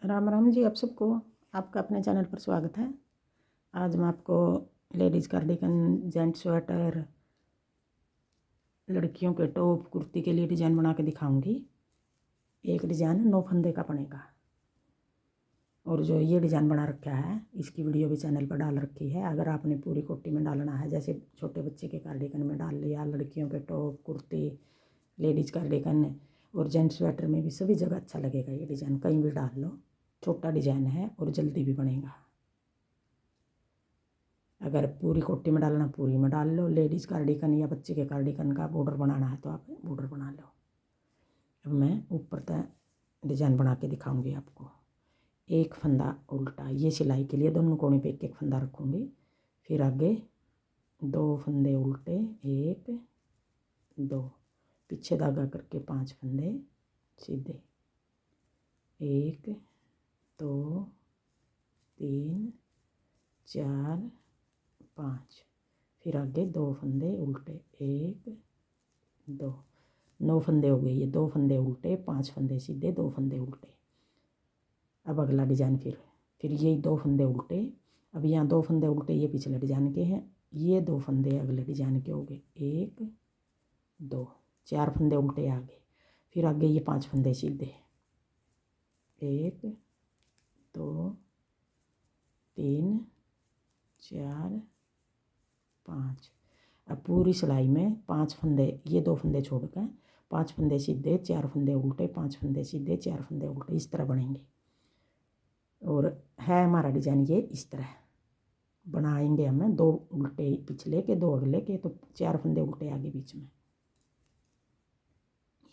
राम राम जी। आप सबको आपका अपने चैनल पर स्वागत है। आज मैं आपको लेडीज़ कार्डिगन, जेंट्स स्वेटर, लड़कियों के टॉप, कुर्ती के लिए डिज़ाइन बना के दिखाऊंगी। एक डिज़ाइन 9 फंदे का बनेगा और जो ये डिज़ाइन बना रखा है इसकी वीडियो भी चैनल पर डाल रखी है। अगर आपने पूरी कोटी में डालना है, जैसे छोटे बच्चे के कार्डिगन में डाल लिया, लड़कियों के टॉप, कुर्ती, लेडीज़ कार्डिगन और जेंट्स स्वेटर में भी सभी जगह अच्छा लगेगा। ये डिज़ाइन कहीं भी डाल लो, छोटा डिज़ाइन है और जल्दी भी बनेगा। अगर पूरी कोटी में डालना पूरी में डाल लो, लेडीज़ कार्डिगन या बच्चे के कार्डिगन का बॉर्डर बनाना है तो आप बॉर्डर बना लो। अब मैं ऊपर तक डिज़ाइन बना के दिखाऊंगी आपको। एक फंदा उल्टा, ये सिलाई के लिए दोनों कोने पे एक एक फंदा रखूँगी। फिर आगे 2 फंदे उल्टे, 1 2, पीछे धागा करके 5 फंदे सीधे, 1 2 3 4 5, फिर आगे 2 फंदे उल्टे, 1 2, 9 फंदे हो गए। ये 2 फंदे उल्टे, 5 फंदे सीधे, 2 फंदे उल्टे। अब अगला डिज़ाइन फिर ये 2 फंदे उल्टे। अब यहाँ 2 फंदे उल्टे ये पिछले डिज़ाइन के हैं, ये 2 फंदे अगले डिज़ाइन के हो गए, 1 2, 4 फंदे उल्टे आगे। फिर आगे ये 5 फंदे सीधे, 1 2 3 4 5। अब पूरी सिलाई में 5 फंदे, ये 2 फंदे छोड़कर 5 फंदे सीधे, 4 फंदे उल्टे, 5 फंदे सीधे, 4 फंदे उल्टे, इस तरह बनेंगे। और है हमारा डिज़ाइन ये इस तरह बनाएंगे हमें। 2 उल्टे पिछले के, 2 अगले के, तो 4 फंदे उल्टे आगे बीच में,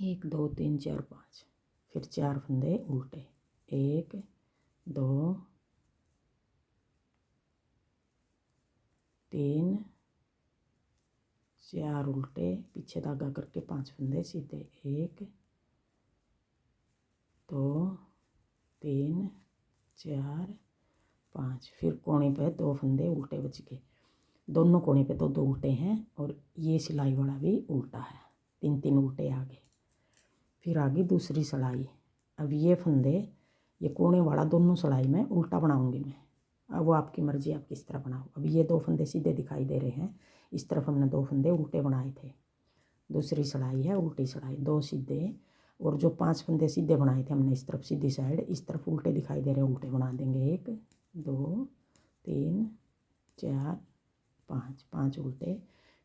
1 2 3 4 5। फिर 4 फंदे उल्टे, 1 2 3 4 उल्टे, पीछे धागा करके 5 फंदे सीधे, 1 2 3 4 5। फिर कोने पे 2 फंदे उल्टे बच गए, दोनों कोने पे 2 2 उल्टे हैं और ये सिलाई वाला भी उल्टा है, 3 3 उल्टे आगे। फिर आगे दूसरी सिलाई। अब ये फंदे, ये कोने वाला दोनों सिलाई में उल्टा बनाऊंगी मैं। अब वो आपकी मर्जी, आप किस तरह बनाओ। अब ये 2 फंदे सीधे दिखाई दे रहे हैं, इस तरफ हमने 2 फंदे उल्टे बनाए थे। दूसरी सिलाई है उल्टी सिलाई, 2 सीधे, और जो 5 फंदे सीधे बनाए थे हमने इस तरफ सीधी साइड, इस तरफ उल्टे दिखाई दे रहे हैं, उल्टे बना देंगे। 1 2 3 4 5, 5 उल्टे।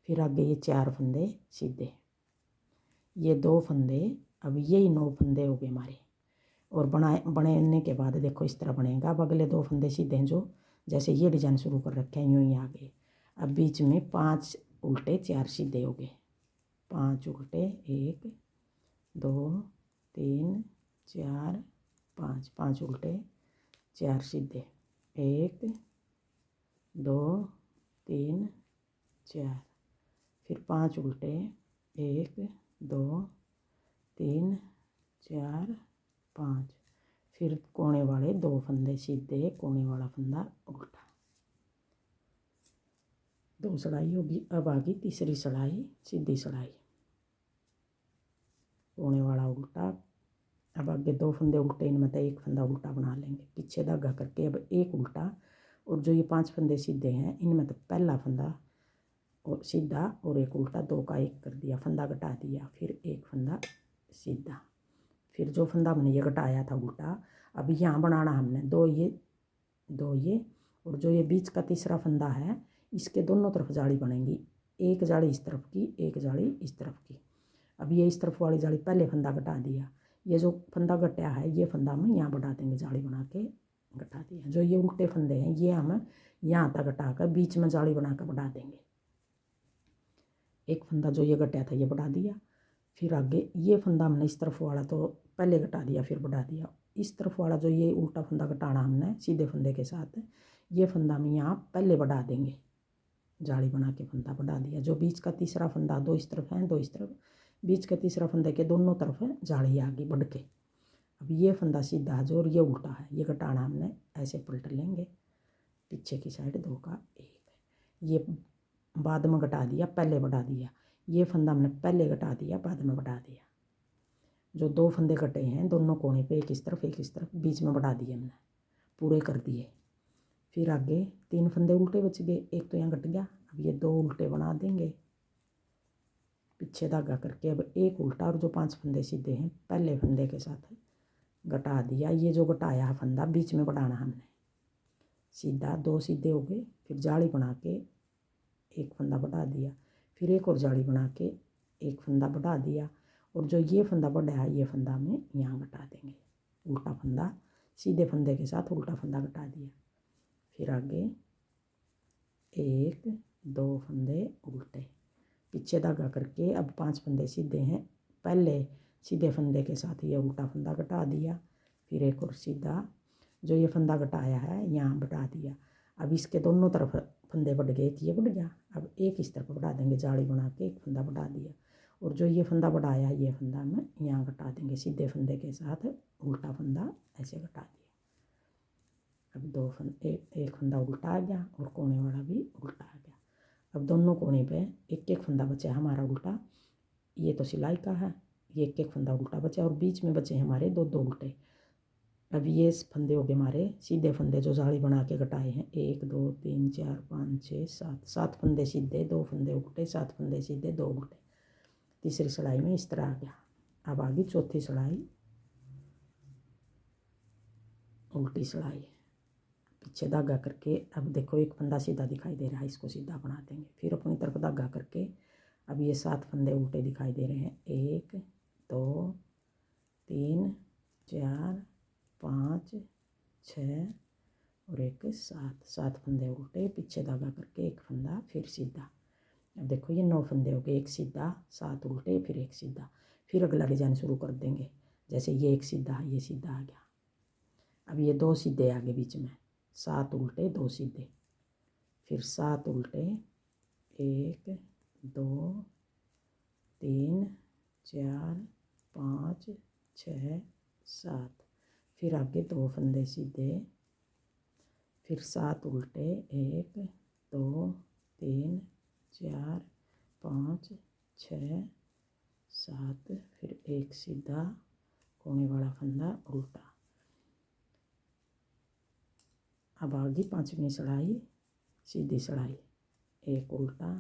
फिर आगे ये 4 फंदे सीधे, ये 2 फंदे। अब यही 9 फंदे हो गए हमारे। और बनाने के बाद देखो इस तरह बनेगा। अब अगले 2 फंदे सीधे हैं, जो जैसे ये डिज़ाइन शुरू कर रखे हैं यूँ ही आगे। अब बीच में 5 उल्टे, 4 सीधे हो गए, 5 उल्टे, 1 2 3 4 5, 5 उल्टे, 4 सीधे, 1 2 3 4। फिर 5 उल्टे, 1 2 3 4 5। फिर कोने वाले 2 फंदे सीधे, कोने वाला फंदा उल्टा, 2 सिलाई होगी। अब आ गई तीसरी सिलाई, सीधी सिलाई, कोने वाला उल्टा। अब आगे 2 फंदे उल्टे, इनमें तो एक फंदा उल्टा बना लेंगे, पीछे धागा करके। अब एक उल्टा, और जो ये 5 फंदे सीधे हैं इनमें तो पहला फंदा और सीधा और एक उल्टा, 2 का 1 कर दिया, फंदा घटा दिया। फिर एक फंदा सीधा, फिर जो फंदा हमने ये घटाया था उल्टा, अब यहाँ बनाना हमने 2 ये 2 ये, और जो ये बीच का तीसरा फंदा है इसके दोनों तरफ जाली बनेगी। एक जाली इस तरफ की, एक जाली इस तरफ की। अब ये इस तरफ वाली जाली पहले फंदा घटा दिया, ये जो फंदा घटाया है ये फंदा हम यहाँ बढ़ा देंगे, जाली बना के घटा दिया। जो ये उल्टे फंदे हैं ये हम यहाँ तक घटा कर बीच में जाली बना कर बढ़ा देंगे। एक फंदा जो ये घटाया था ये बढ़ा दिया। फिर आगे ये फंदा हमने इस तरफ वाला तो पहले घटा दिया, फिर बढ़ा दिया। इस तरफ वाला जो ये उल्टा फंदा घटाना हमने सीधे फंदे के साथ, ये फंदा हम यहाँ पहले बढ़ा देंगे, जाली बना के फंदा बढ़ा दिया। जो बीच का तीसरा फंदा, 2 इस तरफ है 2 इस तरफ, बीच के तीसरा फंदे के दोनों तरफ है जाली आगे बढ़ के। अब ये फंदा सीधा जो और ये उल्टा है, ये घटाना हमने ऐसे पलट लेंगे, पीछे की साइड 2 का 1, ये बाद में घटा दिया, पहले बढ़ा दिया। ये फंदा हमने पहले घटा दिया, बाद में बढ़ा दिया। जो 2 फंदे कटे हैं दोनों कोने पे एक इस तरफ बीच में बढ़ा दिए हमने, पूरे कर दिए। फिर आगे 3 फंदे उल्टे बच गए, एक तो यहाँ कट गया। अब ये 2 उल्टे बना देंगे पीछे धागा करके। अब एक उल्टा और जो 5 फंदे सीधे हैं पहले फंदे के साथ घटा दिया। ये जो घटाया फंदा बीच में बढ़ाना हमने, सीधा 2 सीधे हो गए। फिर जाली बना के एक फंदा बढ़ा दिया, फिर एक और जाली बना के एक फंदा बढ़ा दिया। और जो ये फंदा बढ़ा है ये फंदा हमें यहाँ घटा देंगे, उल्टा फंदा सीधे फंदे के साथ उल्टा फंदा घटा दिया। फिर आगे 1 2 फंदे उल्टे पीछे धागा करके। अब 5 फंदे सीधे हैं, पहले सीधे फंदे के साथ ये उल्टा फंदा घटा दिया। फिर एक और सीधा जो ये फंदा घटाया है यहाँ बढ़ा दिया। अब इसके दोनों तरफ फंदे बढ़ गए, एक ये बढ़ गया। अब एक इस तरफ बढ़ा देंगे, जाली बना के एक फंदा बढ़ा दिया। और जो ये फंदा बढ़ाया ये फंदा में यहाँ घटा देंगे, सीधे फंदे के साथ उल्टा फंदा ऐसे घटा दिया। अब 2 फंदे एक फंदा उल्टा आ गया और कोने वाला भी उल्टा आ गया। अब दोनों कोने पे एक एक फंदा बचा है हमारा उल्टा, ये तो सिलाई का है, ये एक एक फंदा उल्टा बचा और बीच में बचे हमारे 2 2 उल्टे। अब ये फंदे हो गए हमारे सीधे फंदे जो जाली बना के घटाए हैं, 1 2 3 4 5 6 7 7 फंदे सीधे, 2 फंदे उल्टे, 7 फंदे सीधे 2 उल्टे। तीसरी सिलाई में इस तरह आ गया। अब आ गई चौथी सिलाई, उल्टी सिलाई पीछे धागा करके। अब देखो एक फंदा सीधा दिखाई दे रहा है, इसको सीधा बना देंगे। फिर अपनी तरफ धागा करके अब ये 7 फंदे उल्टे दिखाई दे रहे हैं, 1 2 3 4 5 6 और एक 7 फंदे उल्टे पीछे धागा करके एक फंदा फिर सीधा। अब देखो ये 9 फंदे हो गए, एक सीधा 7 उल्टे फिर एक सीधा। फिर अगला डिजाइन शुरू कर देंगे, जैसे ये एक सीधा ये सीधा आ गया। अब ये 2 सीधे आगे बीच में, 7 उल्टे 2 सीधे, फिर 7 उल्टे 1 2 3 4 5 6 7। फिर आगे 2 फंदे सीधे, फिर 7 उल्टे 1 2 3 4 5 6 7, फिर एक सीधा कोने वाला फंदा उल्टा। अब आ गई 5वीं सिलाई, सीधी सिलाई, एक उल्टा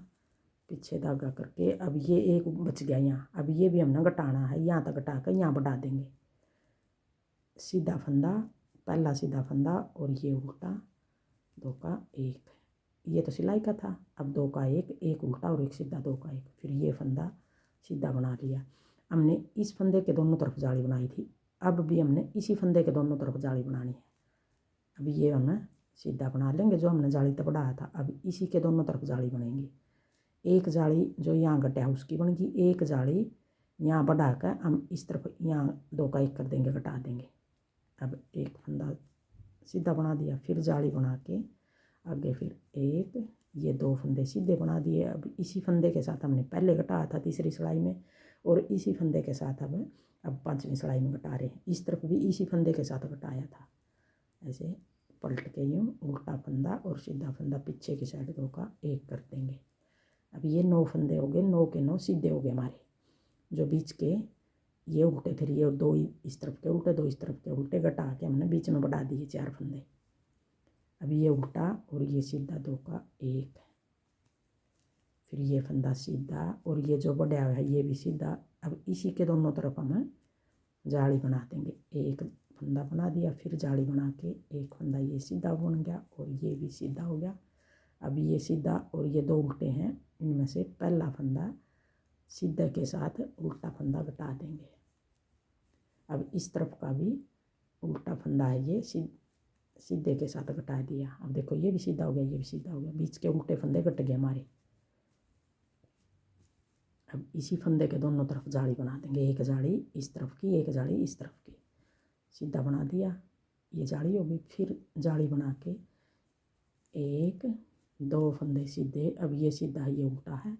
पीछे धागा करके। अब ये एक बच गया यहाँ, अब ये भी हमने घटाना है, यहाँ तक घटा कर यहाँ बढ़ा देंगे। सीधा फंदा पहला सीधा फंदा और ये उल्टा, 2 का 1, ये तो सिलाई का था। अब 2 का 1, एक उल्टा और एक सीधा, 2 का 1। फिर ये फंदा सीधा बना लिया। हमने इस फंदे के दोनों तरफ जाली बनाई थी, अब भी हमने इसी फंदे के दोनों तरफ जाली बनानी है। अब ये हमें सीधा बना लेंगे जो हमने जाली तक बढ़ाया था। अब इसी के दोनों तरफ जाली बनेंगी। एक जाली जो यहाँ घटा उसकी बनेगी, एक जाली यहाँ बढ़ा कर हम इस तरफ यहाँ 2 का 1 कर देंगे, घटा देंगे। अब एक फंदा सीधा बना दिया, फिर जाली बना के आगे फिर एक, ये 2 फंदे सीधे बना दिए। अब इसी फंदे के साथ हमने पहले घटाया था तीसरी सिलाई में, और इसी फंदे के साथ अब 5वीं सिलाई में घटा रहे हैं। इस तरफ भी इसी फंदे के साथ घटाया था, ऐसे पलट के यूँ उल्टा फंदा और सीधा फंदा पीछे की साइड 2 का 1 कर देंगे। अब ये 9 फंदे हो गए, 9 के 9 सीधे हो गए हमारे। जो बीच के ये उल्टे थे, ये 2 इस तरफ के उल्टे 2 इस तरफ के उल्टे घटा के हमने बीच में बढ़ा दिए 4 फंदे। अब ये उल्टा और ये सीधा 2 का 1, फिर ये फंदा सीधा और ये जो बढ़ा हुआ है ये भी सीधा। अब इसी के दोनों तरफ हम जाली बना देंगे, एक फंदा बना दिया, फिर जाली बना के एक फंदा ये सीधा बन गया और ये भी सीधा हो गया। अब ये सीधा और ये 2 उल्टे हैं, इनमें से पहला फंदा सीधे के साथ उल्टा फंदा घटा देंगे। अब इस तरफ का भी उल्टा फंदा है, ये सीधे के साथ घटा दिया। अब देखो ये भी सीधा हो गया, ये भी सीधा हो गया, बीच के उल्टे फंदे घट गए हमारे। अब इसी फंदे के दोनों तरफ जाली बना देंगे, एक जाली इस तरफ की एक जाली इस तरफ की, सीधा बना दिया, ये जाली होगी। फिर जाली बना के 1 2 फंदे सीधे, अब ये सीधा ये उल्टा है,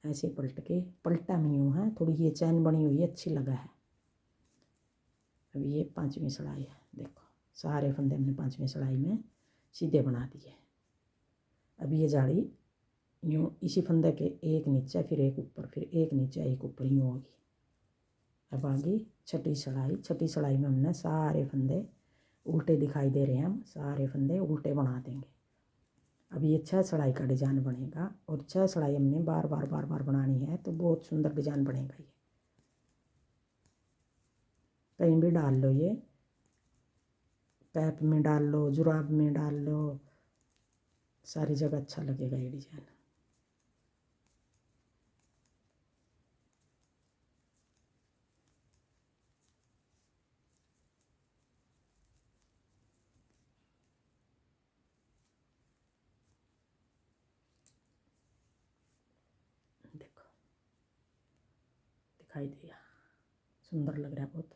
ऐसे पलट के पलटा में यूँ है, थोड़ी ये चैन बनी हुई है, अच्छी लगा है। अब ये 5वीं सिलाई है, देखो सारे फंदे हमने 5वीं सिलाई में सीधे बना दिए। अब ये जाली यूँ इसी फंदे के एक नीचे फिर एक ऊपर, फिर एक नीचे एक ऊपर यूँ होगी। अब आगे छठी सिलाई। छठी सिलाई में हमने सारे फंदे उल्टे दिखाई दे रहे हैं, हम सारे फंदे उल्टे बना देंगे। अब ये 6 सिलाई का डिजाइन बनेगा और 6 सिलाई हमने बार बार बनानी है, तो बहुत सुंदर डिजाइन बनेगा ये। कहीं भी डाल लो, ये कैप में डाल लो, जुराब में डाल लो, सारी जगह अच्छा लगेगा ये डिजाइन। देखो दिखाई दिया, सुंदर लग रहा है बहुत।